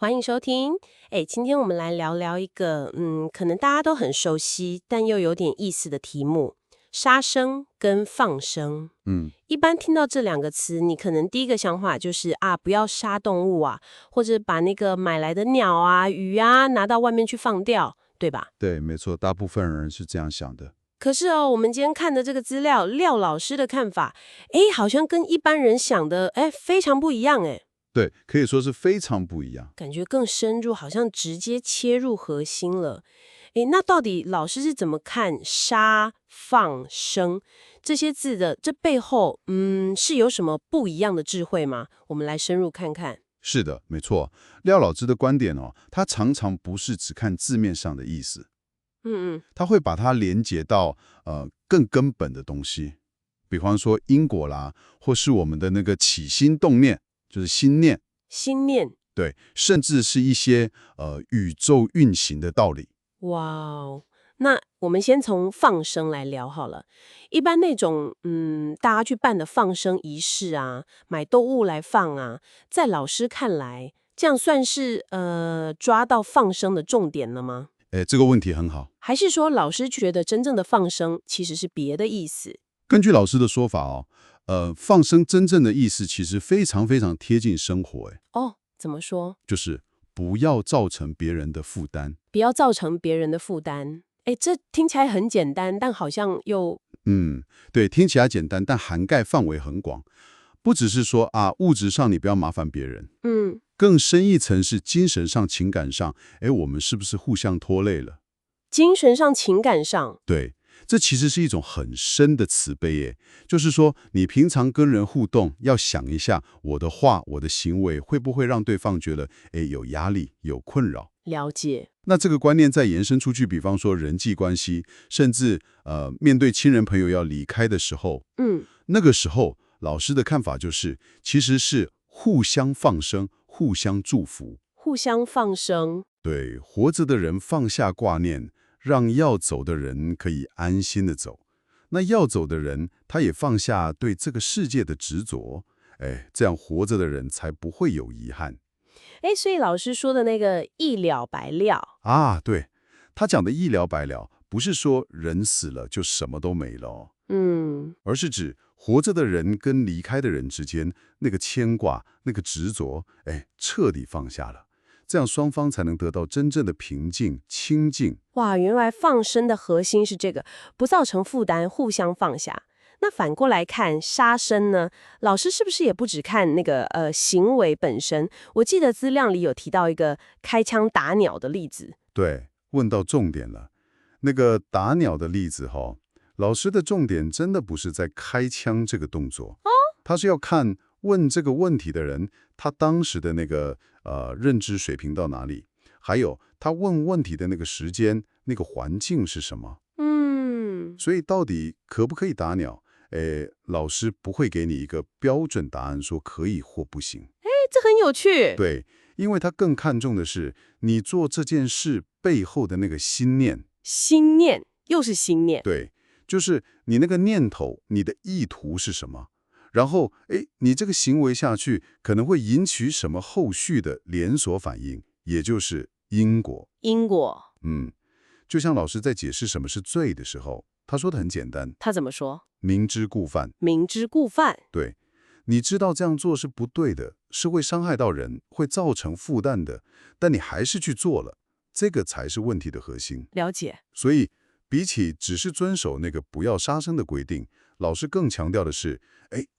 欢迎收听。今天我们来聊聊一个，可能大家都很熟悉，但又有点意思的题目：杀生跟放生。一般听到这两个词，你可能第一个想法就是不要杀动物啊，或者把那个买来的鸟啊、鱼啊拿到外面去放掉，对吧？对，没错，大部分人是这样想的。可是我们今天看的这个资料，廖老师的看法，好像跟一般人想的，非常不一样，对，可以说是非常不一样。感觉更深入，好像直接切入核心了。那到底老师是怎么看杀、放、生这些字的？这背后，是有什么不一样的智慧吗？我们来深入看看。是的，没错。廖老师的观点他常常不是只看字面上的意思，他会把它连接到更根本的东西，比方说因果啦，或是我们的那个起心动念，就是心念，心念。对，甚至是一些宇宙运行的道理。哇哦，那我们先从放生来聊好了。一般那种大家去办的放生仪式啊，买动物来放啊，在老师看来，这样算是抓到放生的重点了吗？这个问题很好。还是说老师觉得真正的放生其实是别的意思？根据老师的说法放生真正的意思其实非常非常贴近生活，怎么说？就是不要造成别人的负担。不要造成别人的负担。这听起来很简单，但好像又……对，听起来简单，但涵盖范围很广，不只是说物质上你不要麻烦别人，更深一层是精神上、情感上，我们是不是互相拖累了？精神上、情感上。对，这其实是一种很深的慈悲耶，就是说你平常跟人互动，要想一下我的话、我的行为会不会让对方觉得有压力、有困扰。了解。那这个观念再延伸出去，比方说人际关系，甚至面对亲人朋友要离开的时候，那个时候老师的看法就是，其实是互相放生、互相祝福，互相放生。对活着的人放下挂念，让要走的人可以安心的走。那要走的人，他也放下对这个世界的执着，这样活着的人才不会有遗憾。所以老师说的那个一了百了。对，他讲的一了百了，不是说人死了就什么都没了而是指活着的人跟离开的人之间那个牵挂、那个执着，彻底放下了，这样双方才能得到真正的平静、清静。哇，原来放生的核心是这个，不造成负担，互相放下。那反过来看杀生呢？老师是不是也不只看那个行为本身？我记得资料里有提到一个开枪打鸟的例子。对，问到重点了。那个打鸟的例子老师的重点真的不是在开枪这个动作，他是要看问这个问题的人他当时的那个认知水平到哪里，还有他问问题的那个时间、那个环境是什么。所以到底可不可以打鸟？老师不会给你一个标准答案，说可以或不行。这很有趣。对，因为他更看重的是你做这件事背后的那个心念。心念，又是心念。对，就是你那个念头，你的意图是什么？然后，你这个行为下去可能会引起什么后续的连锁反应，也就是因果。因果。就像老师在解释什么是罪的时候，他说的很简单，他怎么说？明知故犯。明知故犯。对，你知道这样做是不对的，是会伤害到人，会造成负担的，但你还是去做了，这个才是问题的核心。了解。所以，比起只是遵守那个不要杀生的规定，老师更强调的是，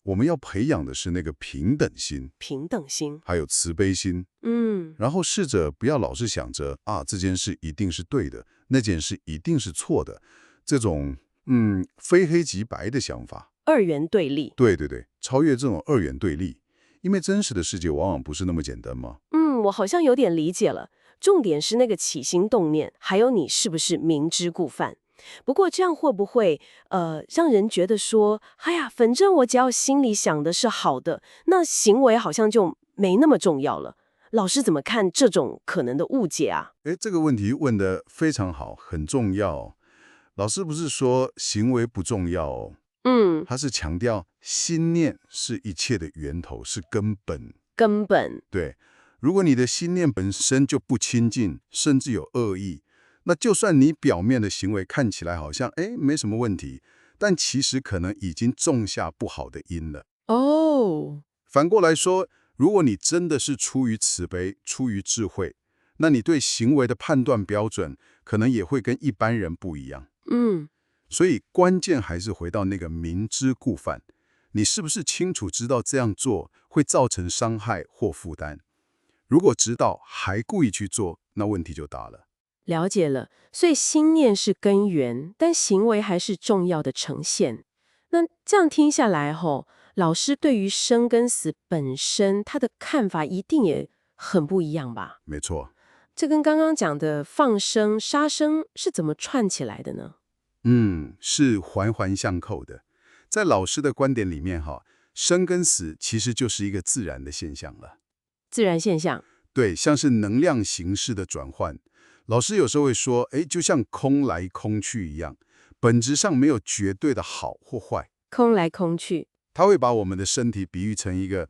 我们要培养的是那个平等心、平等心，还有慈悲心。然后试着不要老是想着这件事一定是对的，那件事一定是错的，这种非黑即白的想法。二元对立。对对对，超越这种二元对立，因为真实的世界往往不是那么简单嘛。我好像有点理解了。重点是那个起心动念，还有你是不是明知故犯。不过这样会不会让人觉得说，哎呀，反正我只要心里想的是好的，那行为好像就没那么重要了。老师怎么看这种可能的误解啊？这个问题问得非常好，很重要。老师不是说行为不重要他是强调心念是一切的源头，是根本。根本。对，如果你的心念本身就不清净，甚至有恶意，那就算你表面的行为看起来好像没什么问题，但其实可能已经种下不好的因了。哦，反过来说，如果你真的是出于慈悲、出于智慧，那你对行为的判断标准可能也会跟一般人不一样。嗯，所以关键还是回到那个明知故犯，你是不是清楚知道这样做会造成伤害或负担？如果知道还故意去做，那问题就大了。了解了。所以心念是根源，但行为还是重要的呈现。那这样听下来老师对于生跟死本身，他的看法一定也很不一样吧？没错。这跟刚刚讲的放生、杀生是怎么串起来的呢？是环环相扣的。在老师的观点里面，生跟死其实就是一个自然的现象了。自然现象。对，像是能量形式的转换。老师有时候会说，就像空来空去一样，本质上没有绝对的好或坏。空来空去。他会把我们的身体比喻成一个，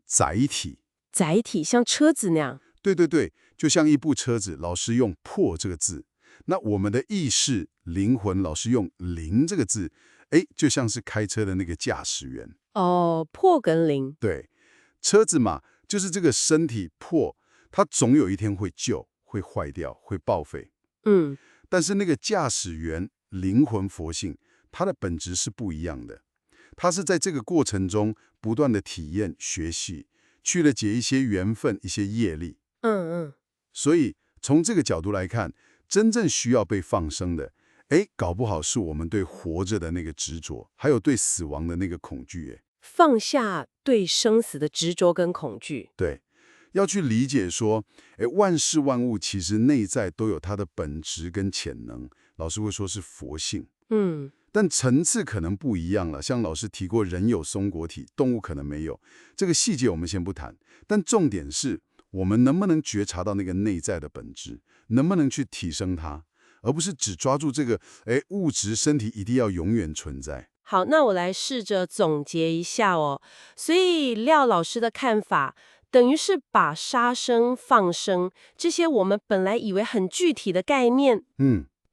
载体。载体像车子那样。对对对，就像一部车子，老师用破这个字。那我们的意识、灵魂，老师用灵这个字，就像是开车的那个驾驶员。哦，破跟灵。对，车子嘛，就是这个身体破，它总有一天会旧、会坏掉、会报废。但是那个驾驶员灵魂佛性，它的本质是不一样的。它是在这个过程中不断的体验、学习，去了解一些缘分、一些业力。所以从这个角度来看，真正需要被放生的，搞不好是我们对活着的那个执着，还有对死亡的那个恐惧。放下对生死的执着跟恐惧。对，要去理解说，万事万物其实内在都有它的本质跟潜能，老师会说是佛性。但层次可能不一样了。像老师提过，人有松果体，动物可能没有。这个细节我们先不谈，但重点是我们能不能觉察到那个内在的本质，能不能去提升它，而不是只抓住这个物质身体一定要永远存在。好，那我来试着总结一下哦。所以廖老师的看法，等于是把杀生、放生这些我们本来以为很具体的概念，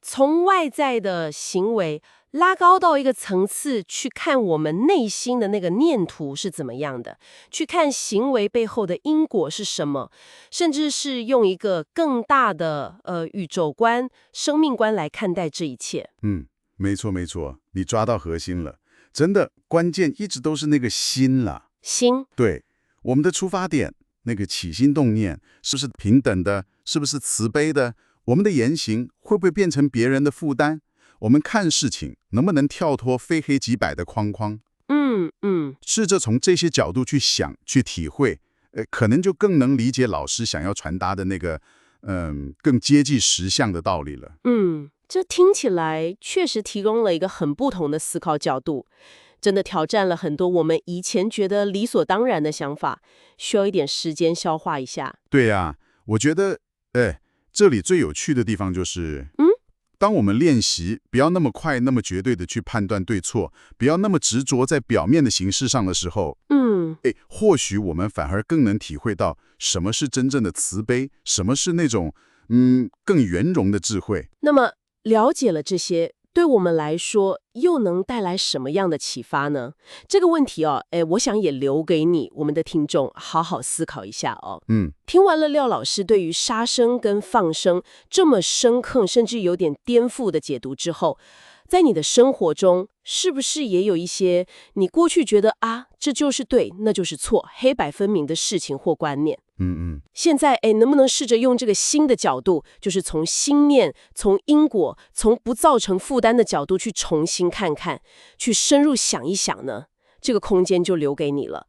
从外在的行为拉高到一个层次，去看我们内心的那个念图是怎么样的，去看行为背后的因果是什么，甚至是用一个更大的宇宙观、生命观来看待这一切。没错没错，你抓到核心了。真的，关键一直都是那个心啦。心。对，我们的出发点，那个起心动念，是不是平等的？是不是慈悲的？我们的言行会不会变成别人的负担？我们看事情能不能跳脱非黑即白的框框？试着从这些角度去想、去体会，可能就更能理解老师想要传达的那个，更接近实相的道理了。这听起来确实提供了一个很不同的思考角度，真的挑战了很多我们以前觉得理所当然的想法，需要一点时间消化一下。对呀，我觉得，这里最有趣的地方就是，当我们练习不要那么快、那么绝对的去判断对错，不要那么执着在表面的形式上的时候，或许我们反而更能体会到什么是真正的慈悲，什么是那种更圆融的智慧。那么了解了这些，对我们来说又能带来什么样的启发呢？这个问题我想也留给你，我们的听众好好思考一下哦。听完了廖老师对于杀生跟放生这么深刻，甚至有点颠覆的解读之后，在你的生活中，是不是也有一些你过去觉得这就是对，那就是错，黑白分明的事情或观念？现在能不能试着用这个新的角度，就是从心念、从因果、从不造成负担的角度去重新看看，去深入想一想呢？这个空间就留给你了。